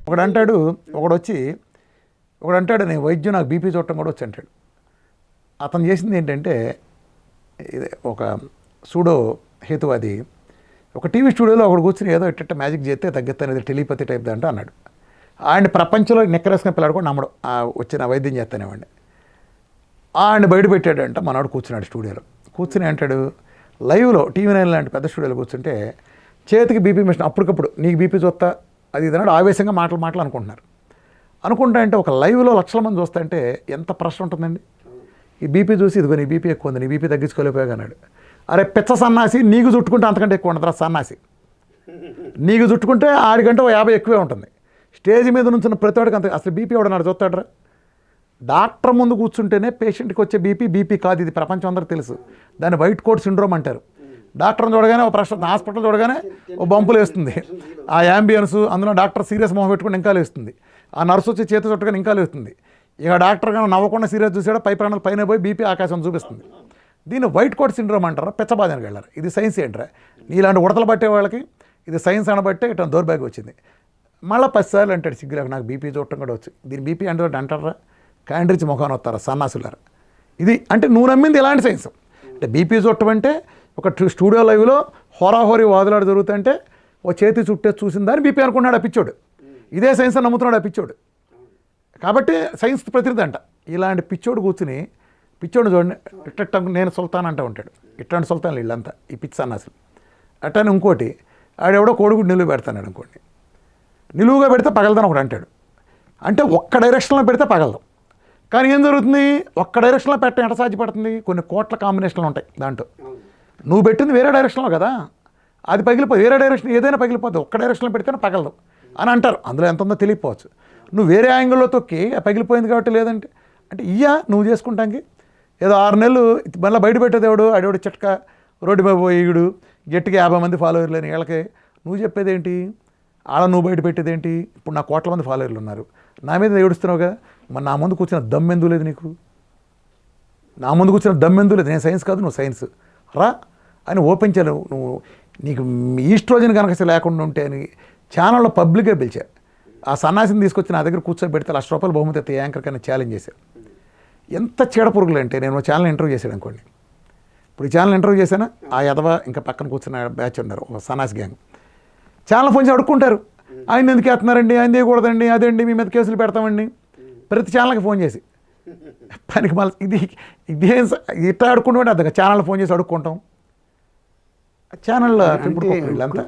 ఒకడంటాడు ఒకడొచ్చి ఒకడంటాడు నేను వైద్యం నాకు బీపీ చూడటం కూడా వచ్చి అంటాడు. అతను చేసింది ఏంటంటే ఒక సూడో హేతువాది ఒక టీవీ స్టూడియోలో ఒకడు కూర్చుని ఏదో ఇట్ట మ్యాజిక్ చేస్తే తగ్గిస్తాను టెలిపతి టైప్ అంట అన్నాడు. ఆయన ప్రపంచంలో నెక్కరేసుకుని పిల్లాడు కూడా నమ్మడు వచ్చిన వైద్యం చేస్తానేవాడిని. ఆయన బయట పెట్టాడంట. మనవాడు కూర్చున్నాడు స్టూడియోలో. కూర్చుని అంటాడు లైవ్లో TV9 లాంటి పెద్ద స్టూడియోలో కూర్చుంటే చేతికి బీపీ మిషన్ అప్పటికప్పుడు నీకు బీపీ చూస్తా అది ఇదన్నాడు. ఆవేశంగా మాటలు అనుకుంటున్నారు. అనుకుంటా అంటే ఒక లైవ్లో లక్షల మంది చూస్తా అంటే ఎంత ప్రశ్న ఉంటుందండి. ఈ బీపీ చూసి ఇదిగో నీ బీపీ ఎక్కువ ఉంది, నీ బీపీ తగ్గించుకోలేకపోయాగా అన్నాడు. అరే పిచ్చ సన్నాసి, నీకు చుట్టుకుంటే అంతకంటే ఎక్కువ ఉంటుంది సన్నాసి. నీకు చుట్టుకుంటే 6 గంట 50 ఎక్కువే ఉంటుంది. స్టేజ్ మీద నుంచి ప్రతివాడికి అంత అసలు బీపీ ఎవడన్నాడు చూస్తాడరా. డాక్టర్ ముందు కూర్చుంటేనే పేషెంట్కి వచ్చే బీపీ కాదు, ఇది ప్రపంచం అందరికీ తెలుసు. దాన్ని వైట్ కోట్ సిండ్రోమ్ అంటారు. డాక్టర్ని చూడగానే ఒక ప్రశ్న, హాస్పిటల్ చూడగానే ఓ బంపులు వేస్తుంది, ఆ యాంబియన్స్, అందులో డాక్టర్ సీరియస్ మొహం పెట్టుకుని ఇంకా లేస్తుంది, ఆ నర్సు వచ్చి చేతి చుట్టుకొని ఇంకా లేస్తుంది. ఇక డాక్టర్ కానీ నవ్వకుండా సీరియస్ చూసాడో పై ప్రాణాలు పైన పోయి బీపీ ఆకాశం చూపిస్తుంది. దీన్ని వైట్ కోట్ సిండ్రోమ్ అంటారా, పెచ్చబాదానికి వెళ్ళారు. ఇది సైన్స్ ఏంట్రా, నీలాంటి ఉడతలు పట్టే వాళ్ళకి ఇది సైన్స్ అనబట్టే ఇట్లా దౌర్భాగ్యం వచ్చింది. మళ్ళీ 10 సార్లు అంటాడు సిగ్గులేక నాకు బీపీ చూడటం కూడా వచ్చి. దీని బీపీ అంటే అంటారా, క్యాండ్రిచ్ ముఖాన్ని వస్తారా సన్నాసులారా. ఇది అంటే నువ్వు నమ్మింది ఇలాంటి సైన్స్. అంటే బీపీ చూడటం అంటే ఒక స్టూడియో లైవ్లో హోరాహోరీ వాదులాడు జరుగుతుంటే ఓ చేతి చుట్టే చూసిన దాన్ని బీపీ అనుకున్నాడు ఆ పిచ్చోడు. ఇదే సైన్స్ అని నమ్ముతున్నాడు ఆ పిచ్చోడు. కాబట్టి సైన్స్ ప్రతినిధి అంట. ఇలాంటి పిచ్చోడు కూర్చుని పిచ్చోడు చూడండి ఇట్ట నేను సుల్తాన్ అంటూ ఉంటాడు. ఇట్లాంటి సుల్తాన్ వీళ్ళంతా ఈ పిచ్చి సన్నాసులు. అట్టని ఇంకోటి ఆడెవడో కోడిగుడు నిలువు పెడతాడు అనుకోండి. నిలువుగా పెడితే పగలదని ఒకటి అంటాడు. అంటే ఒక్క డైరెక్షన్లో పెడితే పగలదు. కానీ ఏం జరుగుతుంది, ఒక్క డైరెక్షన్లో పెట్టడం ఎట్ట సాధ్యపడుతుంది, కొన్ని కోట్ల కాంబినేషన్లు ఉంటాయి దాంట్లో. నువ్వు పెట్టింది వేరే డైరెక్షన్లో కదా, అది పగిలిపోదు. వేరే డైరెక్షన్ ఏదైనా పగిలిపోద్ది, ఒక్క డైరెక్షన్లో పెడితేనే పగలదు అని అంటారు. అందులో ఎంత ఉందో తెలియకపోవచ్చు. నువ్వు వేరే యాంగిల్లో తొక్కి పగిలిపోయింది కాబట్టి లేదంటే అంటే నువ్వు చేసుకుంటానికి ఏదో 6 నెలలు మళ్ళీ బయట పెట్టేదేవాడు ఆడేవాడు చిట్క రోడ్డు మీద పోయేడు గట్టిగా 50 మంది ఫాలోవర్లు అని వీళ్ళకి నువ్వు చెప్పేదేంటి, నువ్వు బయట పెట్టేదేంటి. ఇప్పుడు నా కోట్ల మంది ఫాలోవర్లు ఉన్నారు, నా మీద ఏడుస్తున్నావు కదా, మరి నా ముందు కూర్చున్న దమ్మెందు లేదు నీకు, నా ముందు కూర్చున్న దమ్మెందు లేదు. నేను సైన్స్ కాదు, నువ్వు సైన్స్ రా అని ఓపెన్ చేయలేవు. నువ్వు నీకు ఈస్ట్రోజన్ కనుక లేకుండా ఉంటే అని ఛానల్లో పబ్లిక్గా పిలిచారు. ఆ సన్నాసిని తీసుకొచ్చి నా దగ్గర కూర్చోబెడితే ₹1,00,000 బహుమతి యాంకర్ కన్నా ఛాలెంజ్ చేశారు. ఎంత చీడపురుగులు అంటే నేను ఛానల్ ఇంటర్వ్యూ చేశాను అనుకోండి. ఇప్పుడు ఈ ఛానల్ ఇంటర్వ్యూ చేశానా, ఆ యదవ ఇంకా పక్కన కూర్చున్న బ్యాచ్ ఉన్నారు ఒక సన్నాసి గ్యాంగ్. ఛానల్ ఫోన్ చేసి అడుక్కుంటారు, ఆయన ఎందుకు వేస్తున్నారండి, ఆయన తీయకూడదండి, అదేండి మీ మీద కేసులు పెడతామండి. ప్రతి ఛానల్కి ఫోన్ చేసి పనికి మళ్ళీ ఇదేం ఇట్లా అడుక్కుంటామంటే అర్థం ఛానల్ ఫోన్ చేసి అడుక్కుంటాం. ఛానల్లో వీళ్ళంతా